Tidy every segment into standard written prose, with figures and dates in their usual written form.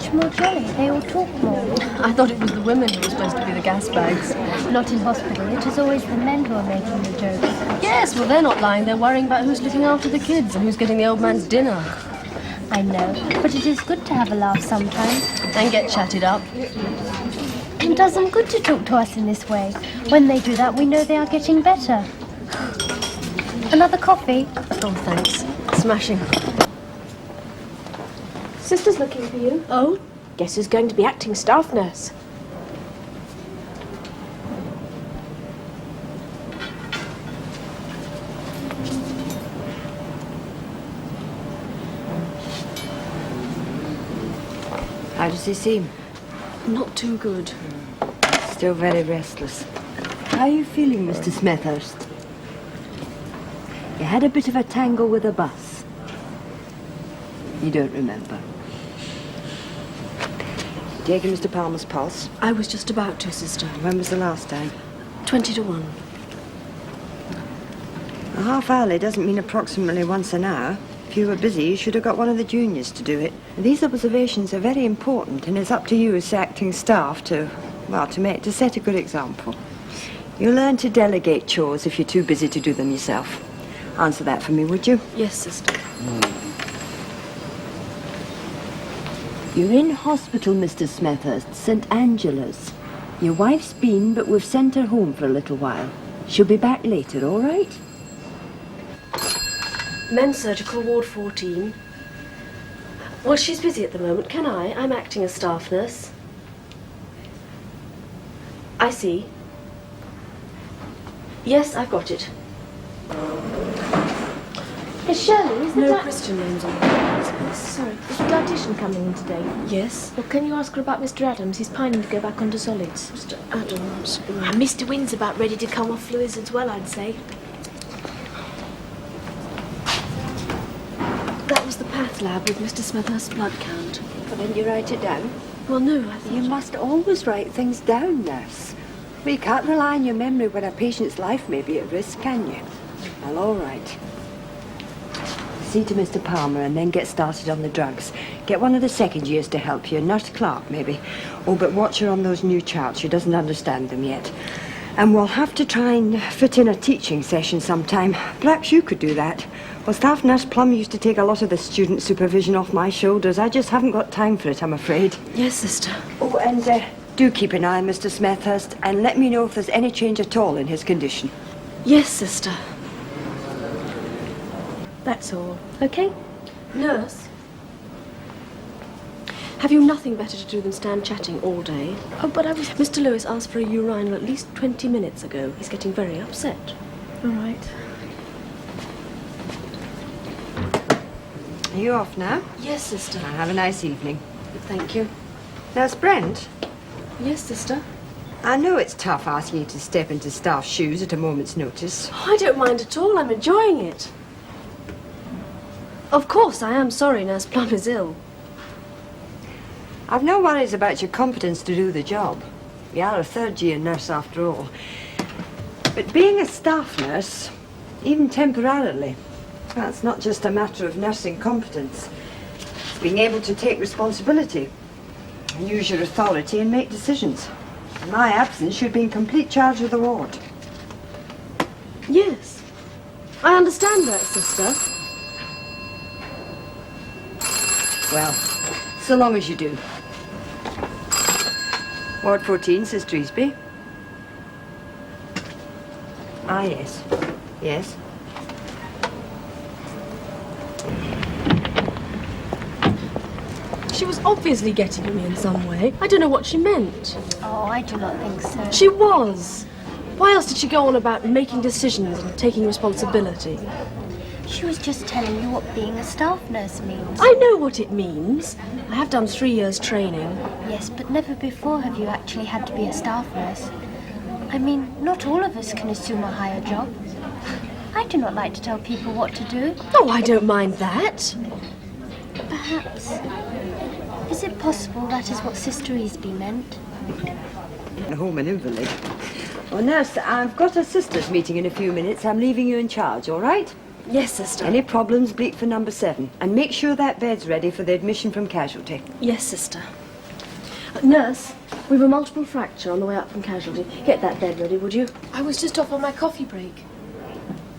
much more jolly. They all talk more. I thought it was the women who were supposed to be the gas bags. Not in hospital. It is always the men who are making the jokes. Yes, well, they're not lying. They're worrying about who's looking after the kids and who's getting the old man's dinner. I know, but it is good to have a laugh sometimes. And get chatted up. It does them good to talk to us in this way. When they do that, we know they are getting better. Another coffee? Oh, thanks. Smashing. Sister's looking for you. Oh? Guess who's going to be acting staff nurse? How does he seem? Not too good. Still very restless. How are you feeling, Mr. Smethurst? You had a bit of a tangle with a bus. You don't remember. Taking Mr. Palmer's pulse? I was just about to, sister. When was the last time? 20 to 1. A half hourly doesn't mean approximately once an hour. If you were busy, you should have got one of the juniors to do it. These observations are very important, and it's up to you as acting staff to set a good example. You'll learn to delegate chores if you're too busy to do them yourself. Answer that for me, would you? Yes, sister. You're in hospital, Mr. Smethurst, St. Angela's. Your wife's been, but we've sent her home for a little while. She'll be back later, all right? Men's surgical, ward 14. Well, she's busy at the moment. Can I? I'm acting as staff nurse. I see. Yes, I've got it. Is Shirley? Is the No Christian names on it. Sorry, is the dietitian coming in today? Yes. Well, can you ask her about Mr. Adams? He's pining to go back onto solids. Mr. Adams. And Mr. Wynn's about ready to come off fluids as well, I'd say. That was the path lab with Mr. Smethurst's blood count. Well, didn't you write it down? Well, no, I thought... You must always write things down, nurse. Well, you can't rely on your memory when a patient's life may be at risk, can you? Well, all right. See to Mr. Palmer and then get started on the drugs. Get one of the second years to help you, Nurse Clark, maybe. Oh, but watch her on those new charts. She doesn't understand them yet. And we'll have to try and fit in a teaching session sometime. Perhaps you could do that. Well, Staff Nurse Plum used to take a lot of the student supervision off my shoulders. I just haven't got time for it, I'm afraid. Yes, sister. Oh, and do keep an eye on Mr. Smethurst and let me know if there's any change at all in his condition. Yes, sister. That's all. Okay? Nurse? Have you nothing better to do than stand chatting all day? Oh, but I was... Mr. Lewis asked for a urinal at least 20 minutes ago. He's getting very upset. All right. Are you off now? Yes, sister. Have a nice evening. Thank you. Nurse Brent, Yes, sister. I know it's tough asking you to step into staff's shoes at a moment's notice. Oh, I don't mind at all. I'm enjoying it. Of course, I am sorry Nurse Plum is ill. I've no worries about your competence to do the job. You are a third-year nurse after all. But being a staff nurse, even temporarily, that's not just a matter of nursing competence. It's being able to take responsibility, and use your authority and make decisions. In my absence, you'd be in complete charge of the ward. Yes. I understand that, sister. Well, so long as you do. Ward 14, Sister Easby. Ah, yes. Yes. She was obviously getting at me in some way. I don't know what she meant. Oh, I do not think so. She was. Why else did she go on about making decisions and taking responsibility? She was just telling you what being a staff nurse means. I know what it means. I have done 3 years training. Yes, but never before have you actually had to be a staff nurse. I mean, not all of us can assume a higher job. I do not like to tell people what to do. Oh, I don't mind that. Perhaps. Is it possible that is what Sister Easby meant? Home and invalid. Well, nurse, I've got a sisters' meeting in a few minutes. I'm leaving you in charge, all right? Yes, sister. Any problems, bleep for number 7. And make sure that bed's ready for the admission from casualty. Yes, sister. Nurse, we've a multiple fracture on the way up from casualty. Get that bed ready, would you? I was just off on my coffee break.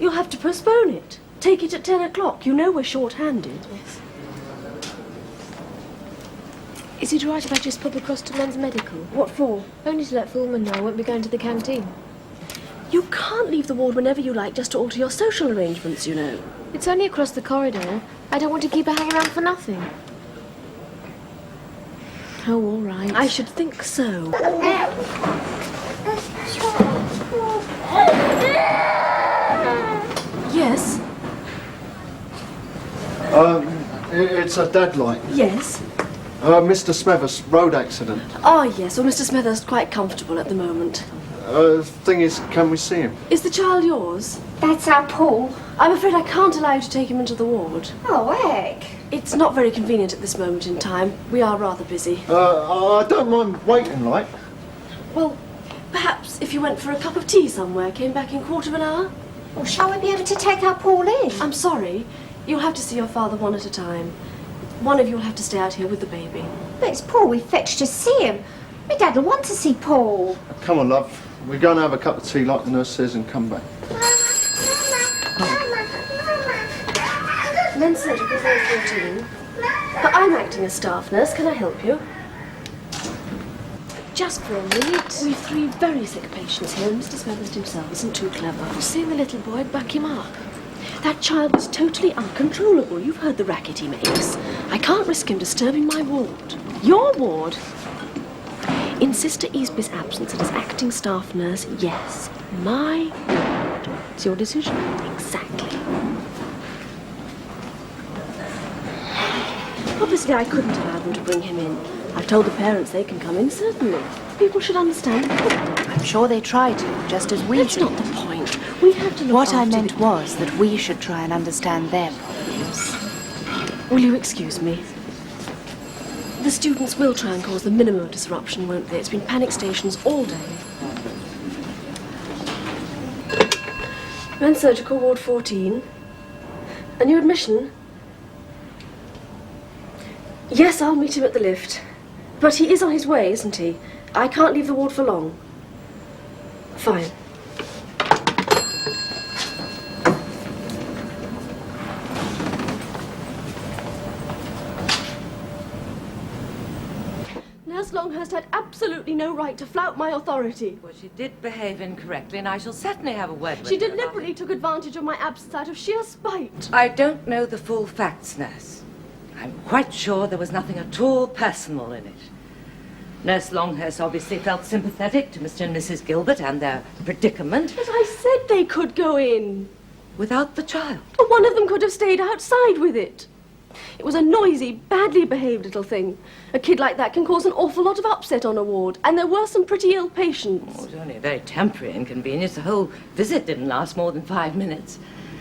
You'll have to postpone it. Take it at 10 o'clock. You know we're short-handed. Yes. Is it all right if I just pop across to Men's Medical? What for? Only to let Foreman know I won't be going to the canteen. You can't leave the ward whenever you like just to alter your social arrangements, you know. It's only across the corridor. I don't want to keep her hanging around for nothing. Oh, all right. I should think so. Yes? It's a deadline. Yes? Mr. Smethurst, road accident. Oh, yes. Well, Mr. Smethurst quite comfortable at the moment. Thing is, can we see him? Is the child yours? That's our Paul. I'm afraid I can't allow you to take him into the ward. Oh, heck. It's not very convenient at this moment in time. We are rather busy. I don't mind waiting, like. Well, perhaps if you went for a cup of tea somewhere, came back in a quarter of an hour? Well, shall we be able to take our Paul in? I'm sorry. You'll have to see your father one at a time. One of you will have to stay out here with the baby. But it's Paul we fetched to see him. My dad will want to see Paul. Come on, love. We're going to have a cup of tea like the nurse says and come back. Men's Surgical 414. But I'm acting as staff nurse. Can I help you? Just for a minute. We've 3 very sick patients here, and Mr. Smethurst himself isn't too clever. Seeing the little boy, back him up. That child was totally uncontrollable. You've heard the racket he makes. I can't risk him disturbing my ward. Your ward? In Sister Easby's absence and as acting staff nurse, yes. My ward. It's your decision. Exactly. Obviously, I couldn't allow them to bring him in. I've told the parents they can come in, certainly. People should understand. I'm sure they try to, just as we That's should. not the point. We have to look What I after meant was that we should try and understand their problems. Will you excuse me? The students will try and cause the minimum of disruption, won't they? It's been panic stations all day. Men's Surgical Ward 14. A new admission? Yes, I'll meet him at the lift. But he is on his way, isn't he? I can't leave the ward for long. Fine. Nurse Longhurst had absolutely no right to flout my authority. Well, she did behave incorrectly, and I shall certainly have a word with her. She deliberately took advantage of my absence out of sheer spite. I don't know the full facts, nurse. I'm quite sure there was nothing at all personal in it. Nurse Longhurst obviously felt sympathetic to Mr. and Mrs. Gilbert and their predicament. But I said they could go in. Without the child. But one of them could have stayed outside with it. It was a noisy, badly behaved little thing. A kid like that can cause an awful lot of upset on a ward, and there were some pretty ill patients. Oh, it was only a very temporary inconvenience. The whole visit didn't last more than 5 minutes.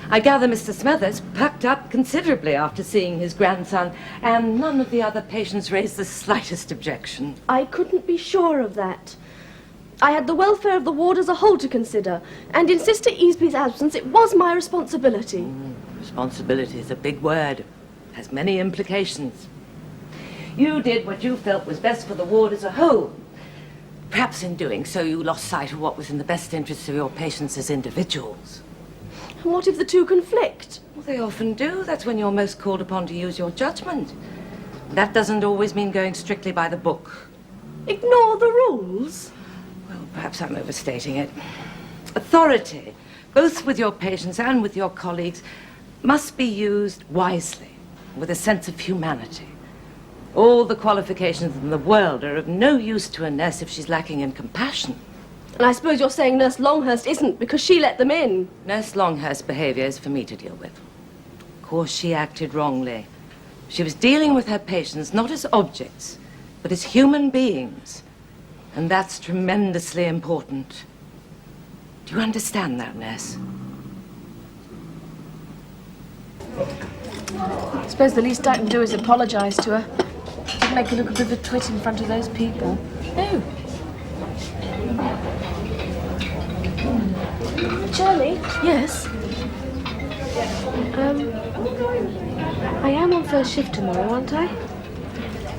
I gather Mr. Smethurst perked up considerably after seeing his grandson, and none of the other patients raised the slightest objection. I couldn't be sure of that. I had the welfare of the ward as a whole to consider, and in Sister Easby's absence, it was my responsibility. Responsibility is a big word. Has many implications. You did what you felt was best for the ward as a whole. Perhaps in doing so, you lost sight of what was in the best interests of your patients as individuals. And what if the two conflict? Well, they often do. That's when you're most called upon to use your judgment. That doesn't always mean going strictly by the book. Ignore the rules? Well, perhaps I'm overstating it. Authority, both with your patients and with your colleagues, must be used wisely, with a sense of humanity. All the qualifications in the world are of no use to a nurse if she's lacking in compassion. And I suppose you're saying Nurse Longhurst isn't because she let them in. Nurse Longhurst's behaviour is for me to deal with. Of course, she acted wrongly. She was dealing with her patients not as objects, but as human beings. And that's tremendously important. Do you understand that, nurse? I suppose the least I can do is apologise to her. Didn't make her look a bit of a twit in front of those people. No. Shirley? Yes? I am on first shift tomorrow, aren't I?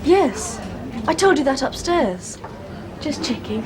Yes. I told you that upstairs. Just checking.